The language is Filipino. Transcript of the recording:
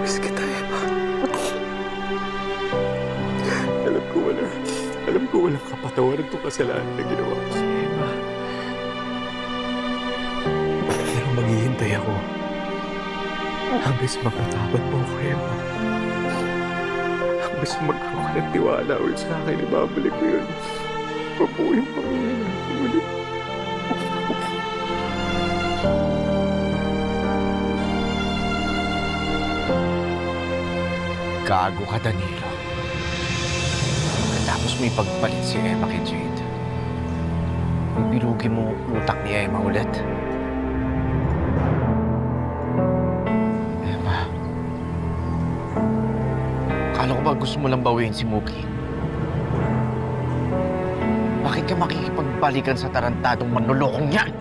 Miss kita, Emma. Alam ko walang kapatawaran itong kasalanan na ginawa ko sa Emma. Pero maghihintay ako hanggang sa magkatapat mo ako, Emma. Hanggang sa magkaroon ka ng tiwala ulit sa akin, ibabalik ko yun. Pabuhay ang pamilya natin ulit. Gago ka, Danilo. Tapos mo ipagpalit si Emma kay Jade. Bilugi mo ang utak ni Emma ulit. Emma, akala ko ba gusto mo lang bawiin si Mookie? Bakit ka makikipagbalikan sa tarantadong manlolokong yan?